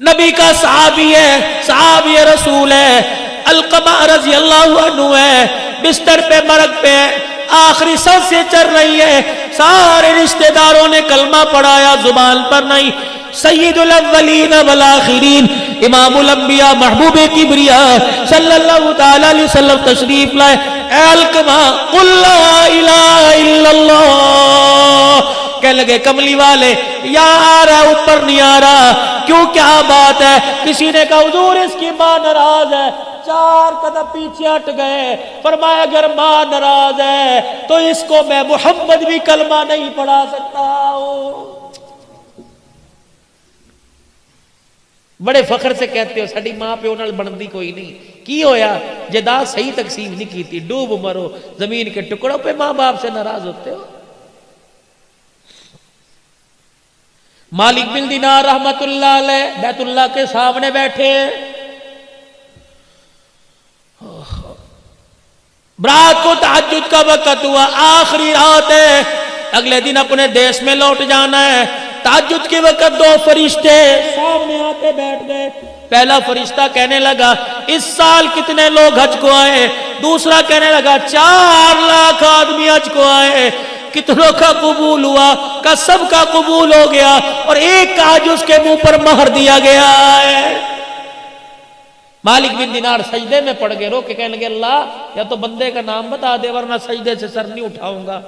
نبی کا صحابی ہے، صحابی رسول ہے، علقمہ رضی اللہ عنہ ہے، بستر پہ مرگ پہ آخری سانسیں چل رہی ہے، سارے رشتہ داروں نے کلمہ پڑھایا، زبان پر نہیں، سید الاولین والآخرین امام الانبیاء محبوب کبریاء صلی اللہ تعالی علیہ وسلم تشریف لائے، اے علقمہ قل لا الہ الا اللہ، کہنے لگے کملی والے یا آ رہا اوپر نہیں آ رہا، کیوں کیا بات ہے؟ کسی نے کہا حضور اس کی ماں ناراض ہے، 4 قدم پیچھے ہٹ گئے، فرمایا اگر ماں ناراض ہے تو اس کو میں محمد بھی کلمہ نہیں پڑھا سکتا ہوں۔ بڑے فخر سے کہتے ہو ساڈی ماں پیو نال بندی کوئی نہیں، کی ہویا جائیداد صحیح تقسیم نہیں کی تھی، ڈوب مرو زمین کے ٹکڑوں پہ ماں باپ سے ناراض ہوتے ہو۔ مالک بن دینار رحمت اللہ علیہ بیت اللہ کے سامنے بیٹھے، رات کو تہجد کا وقت ہوا، آخری رات ہے، اگلے دن اپنے دیش میں لوٹ جانا ہے، تہجد کے وقت 2 فرشتے سامنے آتے بیٹھ گئے، پہلا فرشتہ کہنے لگا اس سال کتنے لوگ حج کو آئے، دوسرا کہنے لگا 4 لاکھ آدمی حج کو آئے، کتنوں کا قبول ہوا؟ کا سب کا قبول ہو گیا، اور ایک کا حج اس کے منہ پر مہر دیا گیا ہے۔ مالک بن دینار سجدے میں پڑ گئے، رو کے کہنے لگے اللہ یا تو بندے کا نام بتا دے ورنہ سجدے سے سر نہیں اٹھاؤں گا،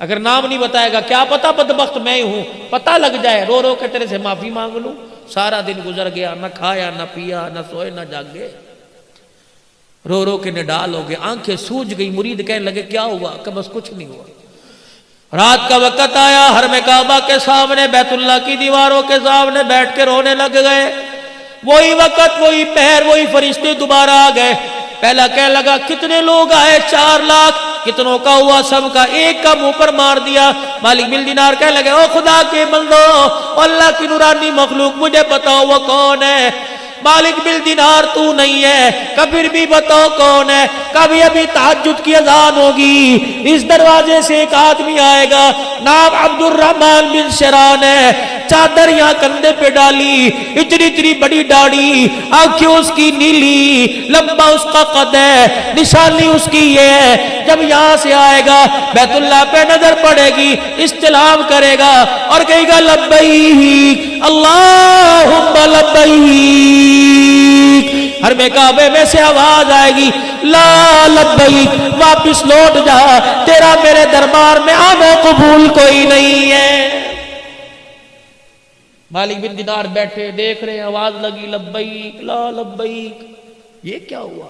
اگر نام نہیں بتائے گا کیا پتا بدبخت میں ہوں، پتہ لگ جائے، رو رو کے تیرے سے معافی مانگ لوں۔ سارا دن گزر گیا، نہ کھایا نہ پیا نہ سوئے نہ جاگے، رو رو کے نڈال ہو گئے، آنکھیں سوج گئی، مرید کہنے لگے کیا ہوا؟ کہ بس کچھ نہیں ہوا۔ رات کا وقت آیا، حرم کعبہ کے سامنے بیت اللہ کی دیواروں کے سامنے بیٹھ کے رونے لگ گئے، وہی وقت وہی پہر وہی فرشتے دوبارہ آ گئے، پہلا کہنے لگا کتنے لوگ آئے؟ 4 لاکھ، کتنوں کا ہوا؟ سب کا، ایک کا منہ پر مار دیا۔ مالک بن دینار کہنے لگے او خدا کے بندو، اللہ کی نورانی مخلوق مجھے بتاؤ وہ کون ہے؟ مالک بن دینار تو نہیں ہے، کبھی بھی بتاؤ کون ہے؟ کبھی ابھی تہجد کی اذان ہوگی، اس دروازے سے ایک آدمی آئے گا، نام عبد الرحمن بن شران ہے، چادر یہاں کندھے پہ ڈالی، اتنی اتنی بڑی داڑھی، آنکھیں اس کی نیلی، لمبا اس کا قد ہے، نشانی اس کی یہ ہے، جب یہاں سے آئے گا بیت اللہ پہ نظر پڑے گی، استلام کرے گا اور کہے گا لبیک اللہم لبیک، حرم کعبے میں سے آواز آئے گی لا لبیک، واپس لوٹ جا، تیرا میرے دربار میں آنا قبول کوئی نہیں ہے۔ مالک بن دینار بیٹھے دیکھ رہے، آواز لگی لبیک لا لبیک، یہ کیا ہوا؟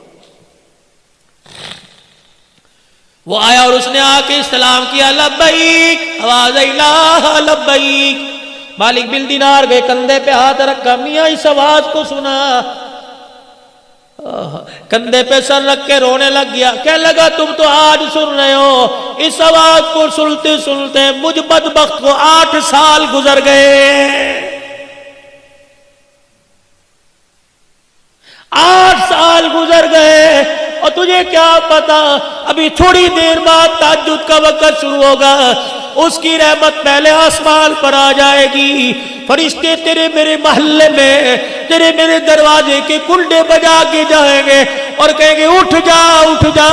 وہ آیا اور اس نے آ کے استلام کیا، لبیک، آواز آئی لا لبیک، مالک بن دینار گئے کندھے پہ ہاتھ رکھا، میاں اس آواز کو سنا، کندھے پہ سر رکھ کے رونے لگ گیا، کہنے لگا تم تو آج سن رہے ہو، اس آواز کو سنتے سنتے مجھ بدبخت کو 8 سال گزر گئے، 8 سال گزر گئے، اور تجھے کیا پتا ابھی تھوڑی دیر بعد تہجد کا وقت شروع ہوگا، اس کی رحمت پہلے آسمان پر آ جائے گی، فرشتے تیرے میرے محلے میں تیرے میرے دروازے کے کنڈے بجا کے جائیں گے اور کہیں گے اٹھ جا اٹھ جا،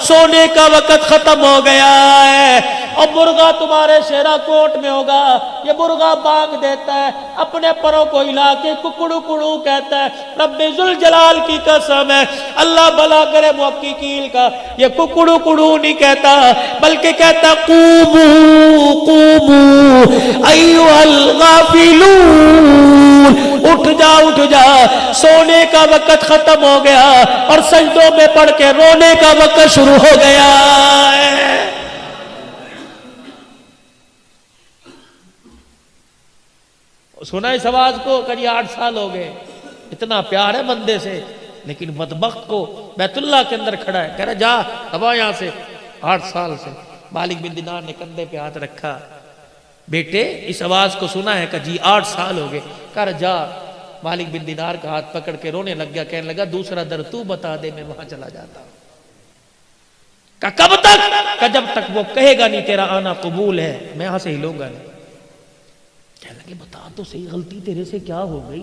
سونے کا وقت ختم ہو گیا ہے، اور مرغا تمہارے شہرہ کوٹ میں ہوگا، یہ مرغا بانگ دیتا ہے، اپنے پروں کو ہلا کے ککڑو کڑو کہتا ہے، رب ذوالجلال کی قسم ہے، اللہ بھلا کرے محققین کا، یہ ککڑو کڑو نہیں کہتا بلکہ کہتا قومو قومو ایھا الغافلون، اٹھ جا، سونے کا وقت ختم ہو گیا اور سجدوں میں پڑھ کے رونے کا وقت شروع ہو گیا ہے۔ سنا اس آواز کو کہ 8 سال ہو گئے، اتنا پیار ہے بندے سے، لیکن بدبخت کو بیت اللہ کے اندر کھڑا ہے، کہہ رہا جا ابا یہاں سے، 8 سال سے۔ مالک بن دینار نے کندھے پہ ہاتھ رکھا، بیٹے اس آواز کو سنا ہے کہ جی 8 سال ہو گئے، کہہ رہا جا۔ مالک بن دینار کا ہاتھ پکڑ کے رونے لگ گیا، کہنے لگا دوسرا در تو بتا دے میں وہاں چلا جاتا ہوں۔ کہا کب تک؟ کہا جب تک وہ کہے گا نہیں تیرا آنا قبول ہے، میں یہاں سے ہلوں گا نہیں۔ کہنے لگے بتا تو صحیح غلطی تیرے سے کیا ہو گئی؟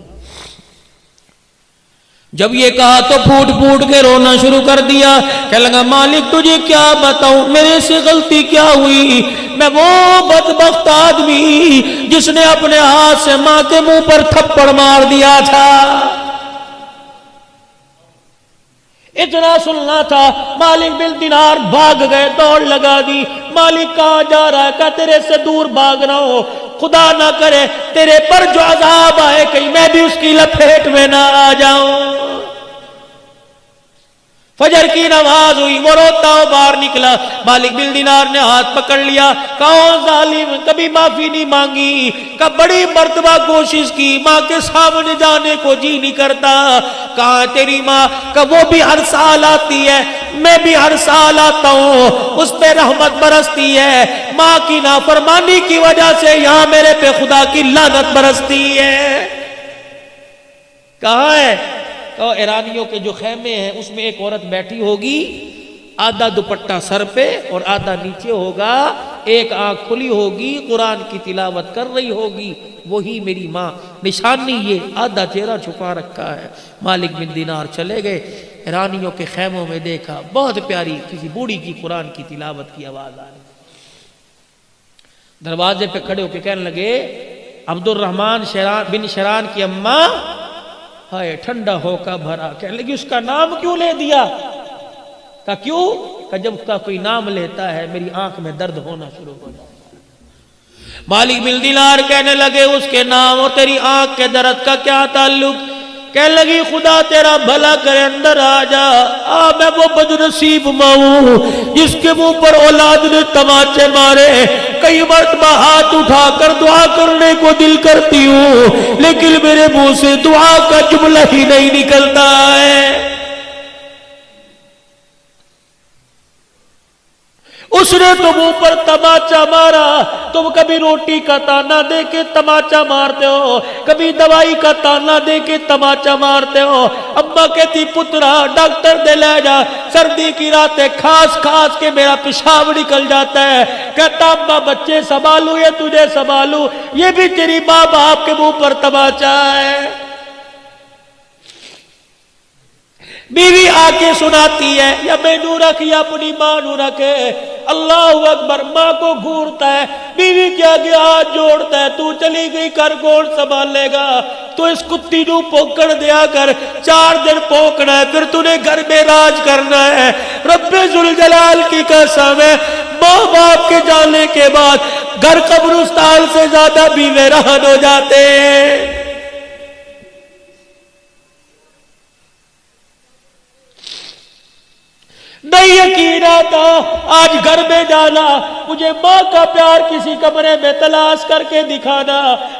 جب یہ کہا تو پھوٹ پھوٹ کے رونا شروع کر دیا، کہنے لگا مالک تجھے کیا بتاؤں میرے سے غلطی کیا ہوئی؟ میں وہ بدبخت آدمی جس نے اپنے ہاتھ سے ماں کے منہ پر تھپڑ مار دیا تھا۔ اتنا سننا تھا، مالک بن دینار بھاگ گئے، دوڑ لگا دی۔ مالک کہاں جا رہا ہے؟ کہا تیرے سے دور بھاگ رہا ہوں، خدا نہ کرے تیرے پر جو عذاب آئے کہیں میں بھی اس کی لپیٹ میں نہ آ جاؤں۔ فجر کی نماز ہوئی، وہ روتا ہو باہر نکلا، مالک بن دینار نے ہاتھ پکڑ لیا، کہا ظالم کبھی معافی نہیں مانگی، کہا بڑی مرتبہ کوشش کی، ماں کے سامنے جانے کو جی نہیں کرتا، کہاں تیری ماں؟ کہا وہ بھی ہر سال آتی ہے، میں بھی ہر سال آتا ہوں، اس پہ رحمت برستی ہے، ماں کی نافرمانی کی وجہ سے یہاں میرے پہ خدا کی لعنت برستی ہے۔ کہاں ہے؟ ایرانیوں کے جو خیمے ہیں اس میں ایک عورت بیٹھی ہوگی، آدھا دوپٹہ سر پہ اور آدھا نیچے ہوگا، ایک آنکھ کھلی ہوگی، قرآن کی تلاوت کر رہی ہوگی، وہی میری ماں۔ نشانی یہ آدھا چہرہ چھپا رکھا ہے۔ مالک بن دینار چلے گئے، ایرانیوں کے خیموں میں دیکھا بہت پیاری کسی بوڑھی کی قرآن کی تلاوت کی آواز آ رہی۔ دروازے پہ کھڑے ہو کے کہنے لگے عبد الرحمن بن شران کی اماں، ہائے ٹھنڈا ہو کا بھرا، کہنے لگی اس کا نام کیوں لے دیا؟ کہا کیوں؟ کہ جب کا کوئی نام لیتا ہے میری آنکھ میں درد ہونا شروع ہو جاتا ہے۔ مالک بن دینار کہنے لگے اس کے نام اور تیری آنکھ کے درد کا کیا تعلق؟ کہنے لگی خدا تیرا بھلا کرے اندر آ جا، میں وہ بدنصیب ماں ہوں جس کے منہ پر اولاد نے تماچے مارے، کئی مرتبہ ہاتھ اٹھا کر دعا کرنے کو دل کرتی ہوں لیکن میرے منہ سے دعا کا جملہ ہی نہیں نکلتا ہے۔ اس نے تم اوپر تماچا مارا، تم کبھی روٹی کا تانا دے کے تماچا مارتے ہو، کبھی دوائی کا تانا دے کے تماچا مارتے ہو۔ اماں کہتی پترا ڈاکٹر دے لے جا، سردی کی راتیں کھاس کھاس کے میرا پیشاب نکل جاتا ہے۔ کہتا اماں بچے سنبھالوں یا تجھے سنبھالوں؟ یہ بھی تیری ماں باپ کے منہ پر تماچا ہے۔ بیوی آ کے سناتی ہے یا میں نو رکھ یا اپنی ماں نو رکھے، اللہ اکبر، ماں کو گھورتا ہے، بیوی کے آگے ہاتھ جوڑتا ہے، تو چلی گئی کر کون سنبھالے گا؟ تو اس کتی نو پوکڑ دیا کر، 4 دن پوکنا ہے پھر تو نے گھر میں راج کرنا ہے۔ رب ذوالجلال کی قسم ہے، ماں باپ کے جانے کے بعد گھر قبرستان سے زیادہ بھی ویران ہو جاتے ہیں۔ نہیں یقین آتا آج گھر میں جانا، مجھے ماں کا پیار کسی کمرے میں تلاش کر کے دکھانا،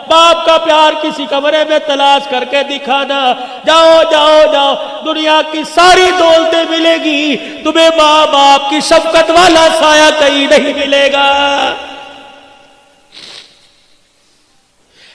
باپ کا پیار کسی کمرے میں تلاش کر کے دکھانا۔ جاؤ جاؤ جاؤ، دنیا کی ساری دولتیں ملے گی، تمہیں ماں باپ کی شفقت والا سایہ کہیں نہیں ملے گا۔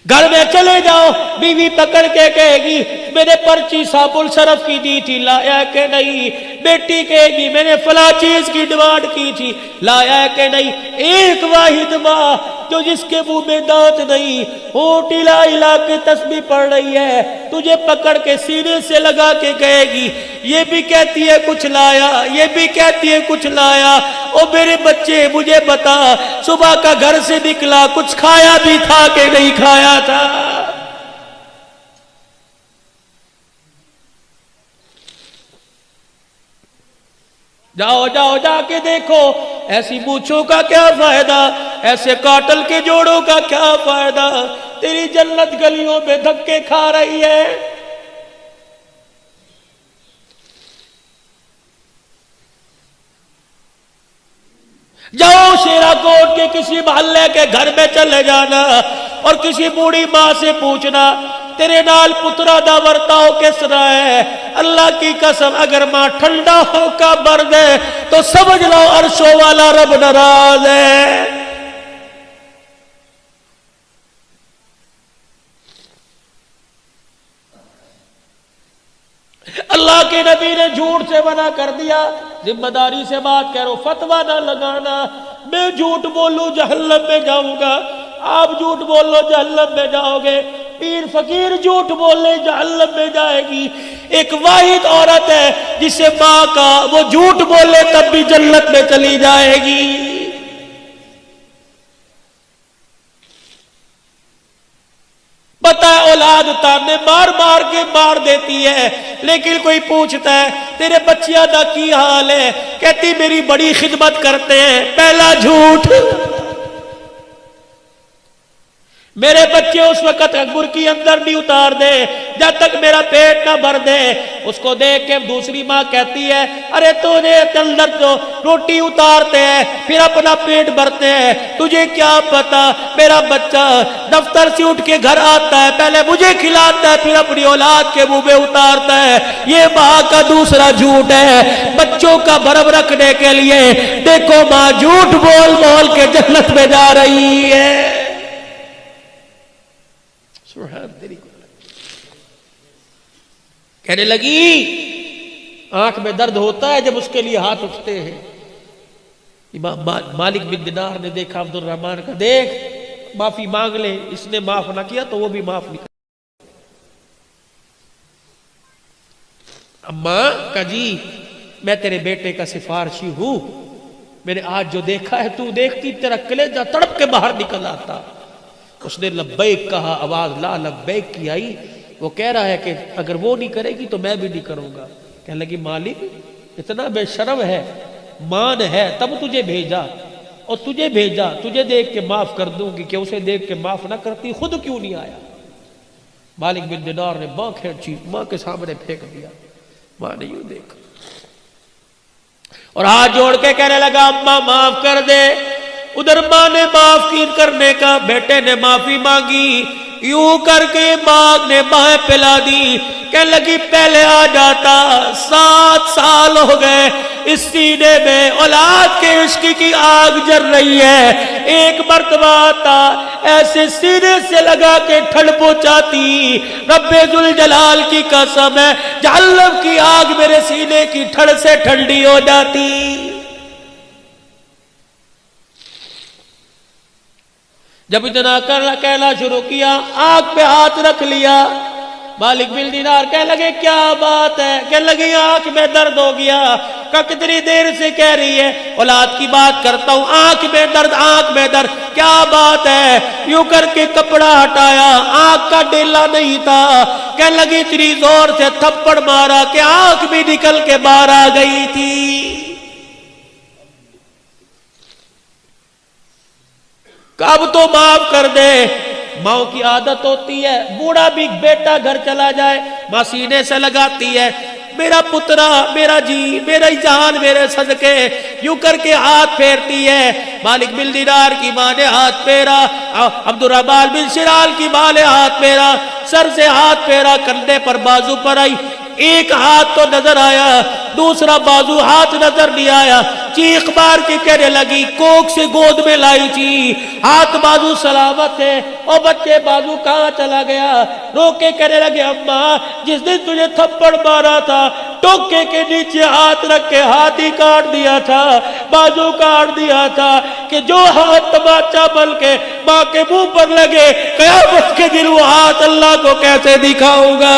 گھر میں چلے جاؤ، بیوی پکڑ کے کہے گی میں نے پرچی صاحب الشرف کی دی تھی، لایا کہ نہیں؟ بیٹی کہے گی میں نے فلاں چیز کی ڈیمانڈ کی تھی، لایا کہ نہیں؟ ایک واحد ماں جو جس کے منہ میں دانت نہیں، ہونٹ ہلا ہلا کے تسبیح پڑھ رہی ہے، تجھے پکڑ کے سینے سے لگا کے کہے گی یہ بھی کہتی ہے کچھ لایا، یہ بھی کہتی ہے کچھ لایا۔ او میرے بچے مجھے بتا، صبح کا گھر سے نکلا کچھ کھایا بھی تھا کہ نہیں کھایا تھا؟ جاؤ جاؤ جا کے دیکھو، ایسی مونچھوں کا کیا فائدہ، ایسے کاٹل کے جوڑوں کا کیا فائدہ، تیری جنت گلیوں میں دھکے کھا رہی ہے۔ جاؤ شیرا کوٹ کے کسی محلے کے گھر میں چلے جانا اور کسی بوڑھی ماں سے پوچھنا تیرے نال پترا دا ورتاؤ کس طرح ہے؟ اللہ کی قسم اگر ماں ٹھنڈا ہو کا برد ہے تو سمجھ لو عرشوں والا رب ناراض ہے۔ اللہ کے نبی نے جھوٹ سے منع کر دیا، ذمہ داری سے بات کرو، فتویٰ نہ لگانا، میں جھوٹ بولوں جہنم میں جاؤں گا۔ آپ جھوٹ بول لو جہنم میں جاؤ گے، پیر فقیر جھوٹ بول لے جہنم میں جائے گی۔ ایک واحد عورت ہے جسے ماں کا وہ جھوٹ بولے تب بھی جنت میں چلی جائے گی۔ پتہ ہے اولاد تانے مار مار کے مار دیتی ہے، لیکن کوئی پوچھتا ہے تیرے بچیاں دا کی حال ہے، کہتی میری بڑی خدمت کرتے ہیں۔ پہلا جھوٹ، میرے بچے اس وقت برکی اندر نہیں اتار دے جب تک میرا پیٹ نہ بھر دے۔ اس کو دیکھ کے دوسری ماں کہتی ہے ارے تجھے اندر تو روٹی اتارتے ہیں پھر اپنا پیٹ بھرتے ہیں، تجھے کیا پتا میرا بچہ دفتر سے اٹھ کے گھر آتا ہے پہلے مجھے کھلاتا ہے پھر اپنی اولاد کے منہ میں اتارتا ہے۔ یہ ماں کا دوسرا جھوٹ ہے بچوں کا بھرم رکھنے کے لیے۔ دیکھو ماں جھوٹ بول بول کے جنت میں جا رہی ہے۔ کہنے لگی آنکھ میں درد ہوتا ہے جب اس کے لیے ہاتھ اٹھتے ہیں۔ امام مالک بن دینار نے دیکھا عبد الرحمن کا، دیکھ معافی مانگ لے، اس نے معاف نہ کیا تو وہ بھی معاف نہیں کرے۔ اماں کہا جی میں تیرے بیٹے کا سفارشی ہوں، میں نے آج جو دیکھا ہے تو دیکھتی تیرا کلیجہ تڑپ کے باہر نکل آتا۔ اس نے لبیک کہا، آواز لا لبیک کی آئی۔ وہ کہہ رہا ہے کہ اگر وہ نہیں کرے گی تو میں بھی نہیں کروں گا۔ کہنے لگی مالک اتنا بے شرم ہے، مان ہے تب تجھے بھیجا، اور تجھے بھیجا تجھے دیکھ کے معاف کر دوں گی کہ اسے دیکھ کے معاف نہ کرتی خود کیوں نہیں آیا۔ مالک بن دینار نے ماں کھینچی، ماں کے سامنے پھینک دیا۔ ماں نے یوں دیکھا اور ہاتھ جوڑ کے کہنے لگا اماں معاف کر دے۔ ادھر ماں نے معاف کرنے کا، بیٹے نے معافی مانگی، یوں کر کے ماں نے بائیں پلا دی۔ کہنے لگی پہلے آ جاتا، 7 سال ہو گئے اس سینے میں اولاد کے عشق کی آگ جل رہی ہے، ایک مرتبہ آتا ایسے سینے سے لگا کے ٹھنڈ پہنچاتی۔ رب ذوالجلال کی قسم ہے جہنم کی آگ میرے سینے کی ٹھنڈ سے ٹھنڈی ہو جاتی۔ جب اتنا کہنا شروع کیا آنکھ پہ ہاتھ رکھ لیا۔ مالک بن دینار کہنے لگے کیا بات ہے؟ کہنے لگی آنکھ میں درد ہو گیا۔ کہ کتنی دیر سے کہہ رہی ہے اولاد کی بات کرتا ہوں، آنکھ میں درد آنکھ میں درد، کیا بات ہے؟ یوں کر کے کپڑا ہٹایا، آنکھ کا ڈیلا نہیں تھا۔ کہنے لگی اتنی زور سے تھپڑ مارا کہ آنکھ بھی نکل کے باہر آ گئی تھی۔ اب تو معاف کر دے۔ ماں کی عادت ہوتی ہے بوڑھا بھی بیٹا گھر چلا جائے ماں سینے سے لگاتی ہے میرا پترا میرا جی میرا جان میرے صدقے، یوں کر کے ہاتھ پھیرتی ہے۔ مالک بن دینار کی ماں نے ہاتھ پھیرا، عبد الرحمن بن شرال کی ماں نے ہاتھ پھیرا، سر سے ہاتھ پھیرا، کندھے پر بازو پر آئی، ایک ہاتھ تو نظر آیا دوسرا بازو ہاتھ نظر نہیں آیا۔ چیخ مار کے کہنے لگی کوک سے گود میں لائی تھی، ہاتھ بازو سلامت ہے، اور بچے بازو کہاں چلا گیا؟ رو کے کہنے لگے اماں جس دن تجھے تھپڑ مارا تھا ٹوکے کے نیچے ہاتھ رکھ کے ہاتھ ہی کاٹ دیا تھا، بازو کاٹ دیا تھا کہ جو ہاتھ تماچا بل کے ماں کے منہ پر لگے قیامت کے دن وہ ہاتھ اللہ کو کیسے دکھاؤں گا؟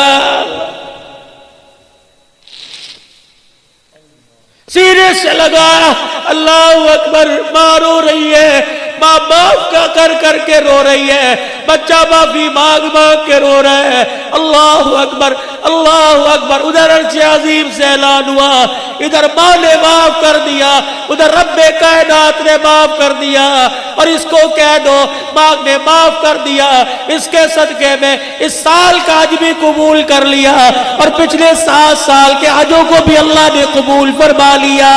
سینے سے لگایا، اللہ اکبر، ماں رو رہی ہے، ماں معاف کر کر کے رو رہی ہے، بچہ معافی مانگ مانگ کے رو رہا ہے۔ اللہ اکبر اللہ اکبر، ادھر عرش عظیم سے اعلان ہوا، ادھر ماں نے معاف کر دیا، ادھر رب کائنات نے معاف کر دیا، اور اس کو کہہ دو ماں نے معاف کر دیا، اس کے صدقے میں اس سال کا حج بھی قبول کر لیا، اور پچھلے 7 سال کے حجوں کو بھی اللہ نے قبول فرما لیا۔